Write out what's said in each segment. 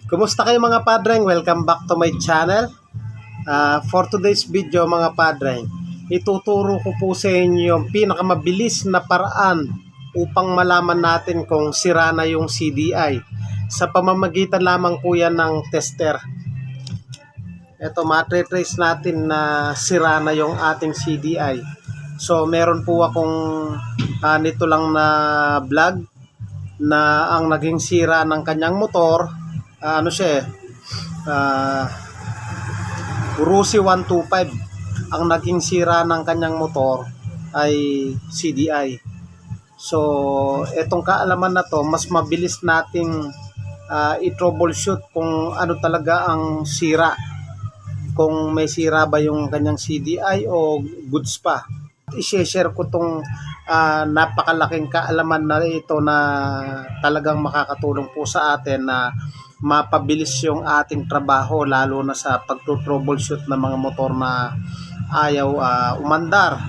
Kumusta kayo mga padreng? Welcome back to my channel. For today's video mga padreng, ituturo ko po sa inyo yung pinakamabilis na paraan upang malaman natin kung sira na yung CDI. Sa pamamagitan lamang po yan ng tester. Ito, matrace natin na sira na yung ating CDI. So meron po akong nito lang na vlog na ang naging sira ng kanyang motor, ano siya Rusi 125. Ang naging sira ng kanyang motor ay CDI. So etong kaalaman na to, mas mabilis nating i-troubleshoot kung ano talaga ang sira, kung may sira ba yung kanyang CDI o goods pa. I-share ko tong napakalaking kaalaman na ito na talagang makakatulong po sa atin na mapabilis yung ating trabaho, lalo na sa pagto-troubleshoot ng mga motor na ayaw umandar.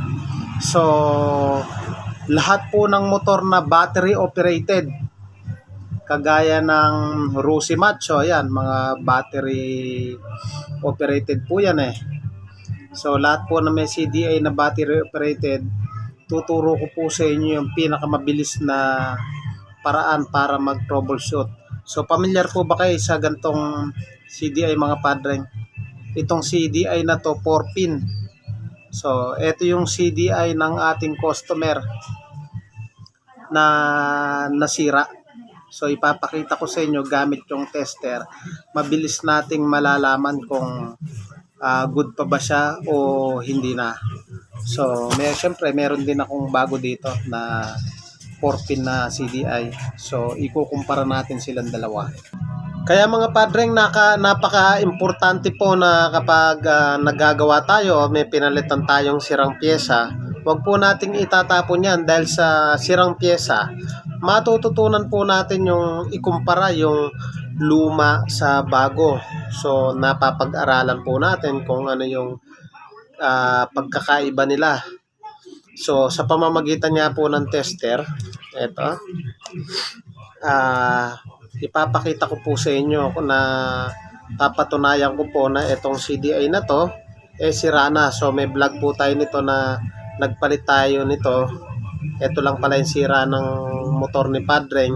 So lahat po ng motor na battery operated, kagaya ng Rusi Macho, yan, mga battery operated po yan So lahat po na may CDI na battery operated, tuturo ko po sa inyo yung pinakamabilis na paraan para mag-troubleshoot. So familiar po ba kayo sa gantong CDI mga padreng? Itong CDI na to 4-pin. So ito yung CDI ng ating customer na nasira. So ipapakita ko sa inyo gamit yung tester. Mabilis nating malalaman kung good pa ba siya o hindi na. So syempre meron din akong bago dito na 4-pin na CDI. So ikukumpara natin silang dalawa. Kaya mga padreng, napaka-importante po na kapag nagagawa tayo, may pinalitan tayong sirang pyesa, huwag po nating itatapon yan, dahil sa sirang pyesa, matututunan po natin yung ikumpara yung luma sa bago. So napapag-aralan po natin kung ano yung pagkakaiba nila. So sa pamamagitan niya po ng tester, ito, ipapakita ko po sa inyo na papatunayan ko po na itong CDI na to sira na. So may vlog po tayo nito na nagpalit tayo nito. Ito lang pala yung sira ng motor ni Padreng.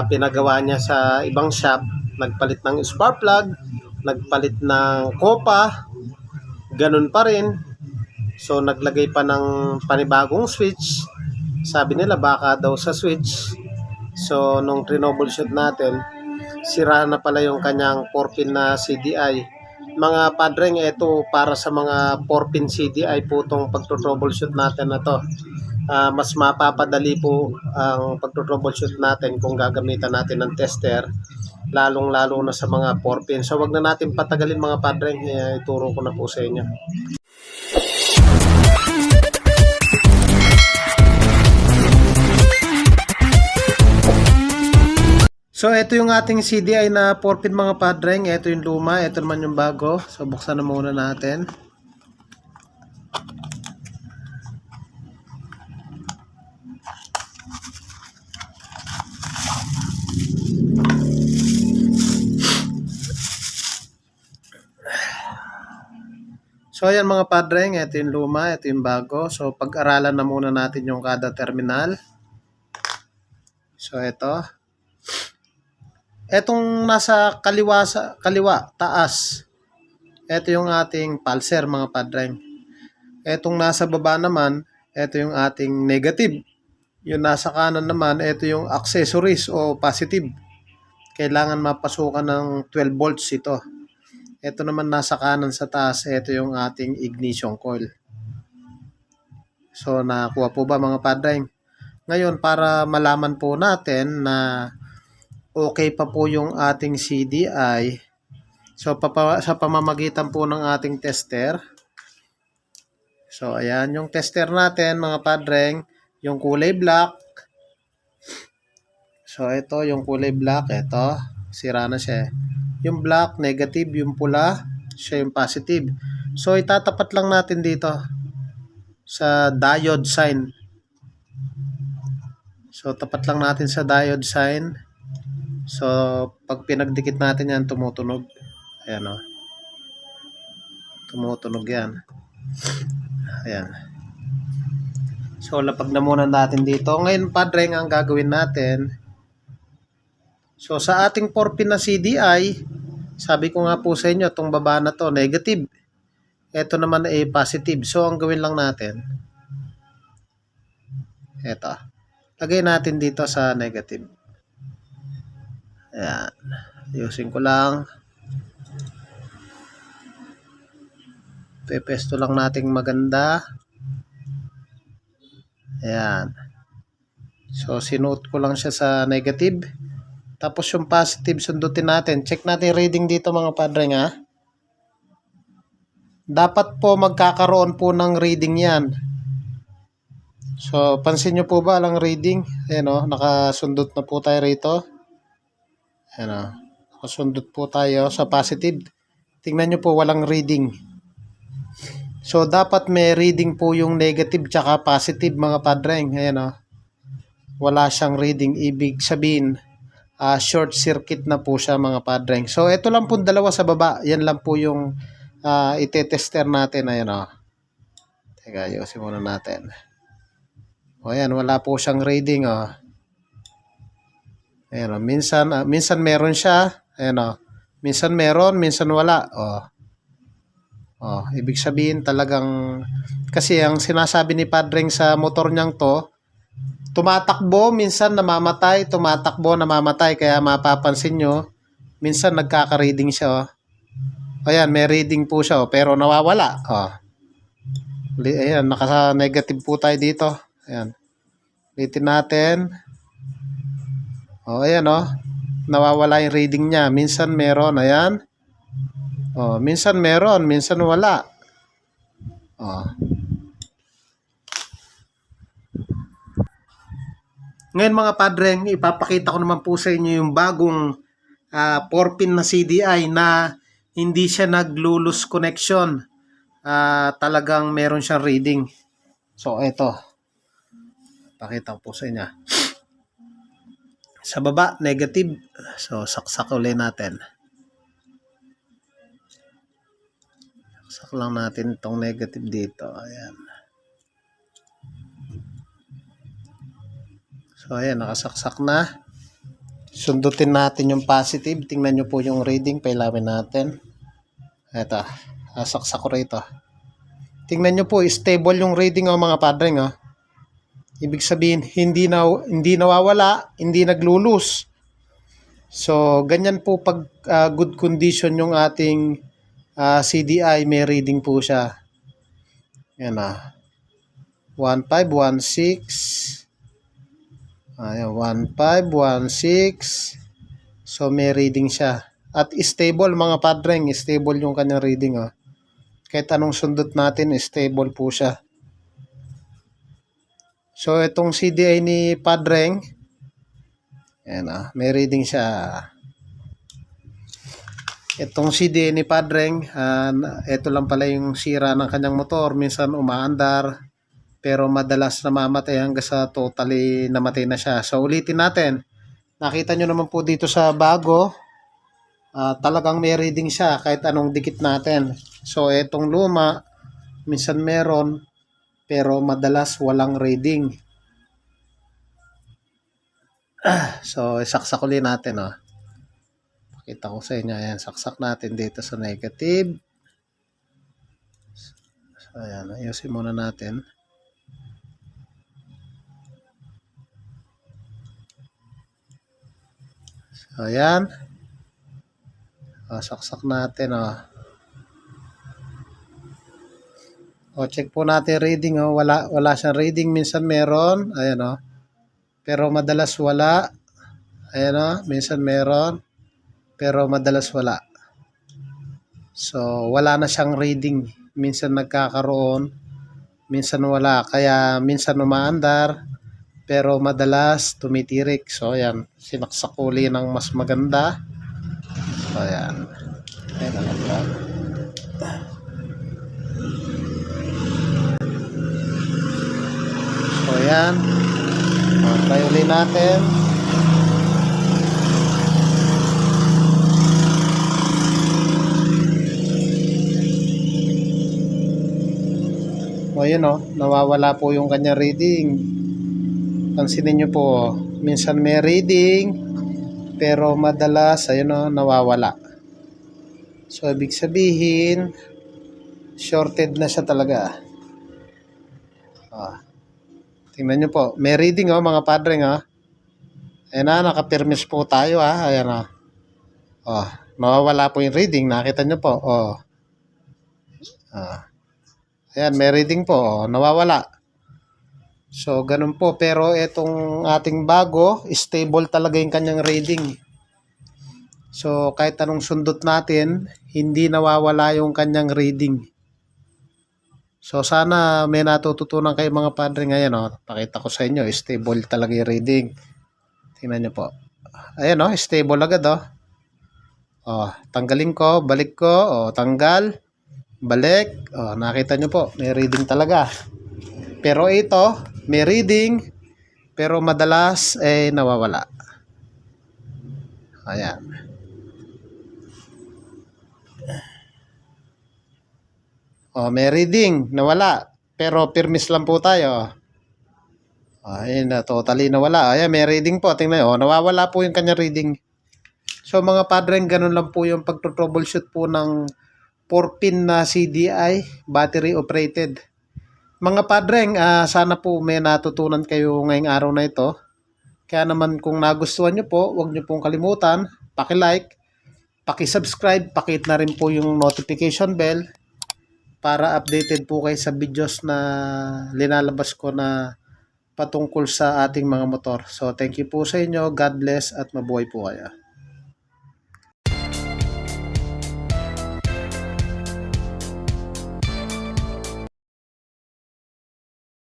Pinagawa niya sa ibang shop, nagpalit ng spark plug, nagpalit ng kopa, ganun pa rin. So naglagay pa ng panibagong switch. Sabi nila baka daw sa switch. So nung troubleshoot natin, sira na pala yung kanyang 4-pin na CDI. Mga padreng, ito para sa mga 4-pin CDI po itong pagto-troubleshoot natin na to. Mas mapapadali po ang pagto-troubleshoot natin kung gagamitan natin ng tester, lalong-lalo na sa mga 4-pin. So wag na natin patagalin mga padreng, ituro ko na po sa inyo. So ito yung ating CDI na 4-pin mga padreng. Ito yung luma, ito naman yung bago. So buksan na muna natin. So ayan mga padreng, ito yung luma, ito yung bago. So pag-aralan na muna natin yung kada terminal. So ito. Etong nasa kaliwa, taas, ito yung ating pulser mga padreng. Etong nasa baba naman, ito yung ating negative. Yung nasa kanan naman, ito yung accessories o positive. Kailangan mapasukan ng 12 volts ito. Ito naman nasa kanan sa taas, ito yung ating ignition coil. So nakuha po ba mga padreng? Ngayon, para malaman po natin na okay pa po yung ating CDI, so sa pamamagitan po ng ating tester. So ayan yung tester natin mga padreng, yung kulay black. So ito yung kulay black, ito sira na siya. Yung black negative, yung pula siya yung positive. So itatapat lang natin dito sa diode sign. So tapat lang natin sa diode sign. So, pag pinagdikit natin yan, tumutunog. Ayan o. Tumutunog yan. Ayan. So, lapag na muna natin dito. Ngayon, padre, ang gagawin natin. So, sa ating 4-pin na CDI, sabi ko nga po sa inyo, itong baba na to, negative. Ito naman ay positive. So, ang gawin lang natin, ito. Lagay natin dito sa negative. Ayan. Ayusin ko lang. Pepesto lang nating maganda. Ayan. So, sinuot ko lang siya sa negative. Tapos yung positive, sundutin natin. Check natin reading dito mga padre nga. Dapat po magkakaroon po ng reading yan. So, pansin nyo po ba ang reading? Ayan o, nakasundot na po tayo rito. Ayan o, nakasundot po tayo sa positive. Tingnan nyo po, walang reading. So, dapat may reading po yung negative tsaka positive mga padre. Ayan o, wala siyang reading. Ibig sabihin, short circuit na po siya mga padre. So, ito lang po dalawa sa baba. Yan lang po yung itetester natin. Ayan o. Teka, ayusin muna natin. O, ayan, wala po siyang reading o. Ayan o, minsan meron siya. Ayan o, minsan meron, minsan wala. O, ibig sabihin talagang, kasi ang sinasabi ni Padreng sa motor niyang to, tumatakbo, minsan namamatay, tumatakbo, namamatay. Kaya mapapansin nyo, minsan nagkaka-reading siya. Ayan, may reading po siya, pero nawawala. Ayan, naka-negative po tayo dito. Ayan. Ulitin natin. Ayan nawawala yung reading niya. Minsan meron, ayan. Minsan meron, minsan wala. Ngayon mga padre, ipapakita ko naman po sa inyo yung bagong 4-pin na CDI na hindi siya nag-lose connection. Talagang meron siyang reading. So, ito. Pakita ko po sa inyo. Sa baba, negative. So, saksak ulit natin. Saksak lang natin itong negative dito. Ayan. So, ayan, nakasaksak na. Sundutin natin yung positive. Tingnan nyo po yung reading. Pailawin natin. Ito. Saksak ko rito. Tingnan nyo po, stable yung reading mga padre. Ibig sabihin, hindi nawawala, hindi naglulus. So, ganyan po pag good condition yung ating CDI, may reading po siya. Yan 1516. Ayan, 1516. So, may reading siya. At stable mga padreng, stable yung kanyang reading. Kahit anong sundot natin, stable po siya. So, itong CDI ni Padreng, ayan may reading siya. Itong CDI ni Padreng, ito lang pala yung sira ng kanyang motor. Minsan umaandar, pero madalas namamatay hanggang sa totally namatay na siya. So, ulitin natin. Nakita nyo naman po dito sa bago, talagang may reading siya kahit anong dikit natin. So, itong luma, minsan meron, pero madalas walang reading. So, isaksak ulit natin. Pakita ko sa inyo. Ayan, saksak natin dito sa negative. So, ayan, ayusin muna natin. So, ayan. Saksak natin. Check po natin reading. Wala siyang reading. Minsan meron. Ayan pero madalas wala. Ayan minsan meron. Pero madalas wala. So, wala na siyang reading. Minsan nagkakaroon. Minsan wala. Kaya minsan umaandar. Pero madalas tumitirik. So, ayan. Sinaksak uli ng mas maganda. So, ayan. Ayan. So, ayan. Try ulit natin. ayun o, nawawala po yung kanya reading. Pansinin nyo po, minsan may reading, pero madalas, ayun o, nawawala. So, ibig sabihin, shorted na siya talaga. Tingnan nyo po, may reading o mga padre nga. Ayan na, nakapirmis po tayo ayan na. Nawawala po yung reading, nakita nyo po. Ayan, may reading po, nawawala. So, ganun po. Pero itong ating bago, stable talaga yung kanyang reading. So, kahit anong sundot natin, hindi nawawala yung kanyang reading. So, sana may natututunan kayo mga padre ngayon. Pakita ko sa inyo, stable talaga yung reading. Tingnan nyo po. Ayan stable agad tanggalin ko, balik ko, tanggal, balik. Nakita nyo po, may reading talaga. Pero ito, may reading, pero madalas nawawala. Ayan. May reading, nawala. Pero permis lang po tayo. Ayun na, totally nawala. Ayan, may reading po. Tingnan nyo, nawawala po yung kanya reading. So mga padre, ganun lang po yung pag-troubleshoot po ng 4-pin na CDI, battery operated. Mga padre, sana po may natutunan kayo ngayong araw na ito. Kaya naman kung nagustuhan nyo po, huwag nyo pong kalimutan, paki-like, paki-subscribe, pakit na rin po yung notification bell para updated po kayo sa videos na linalabas ko na patungkol sa ating mga motor. So thank you po sa inyo, God bless at mabuhay po kayo.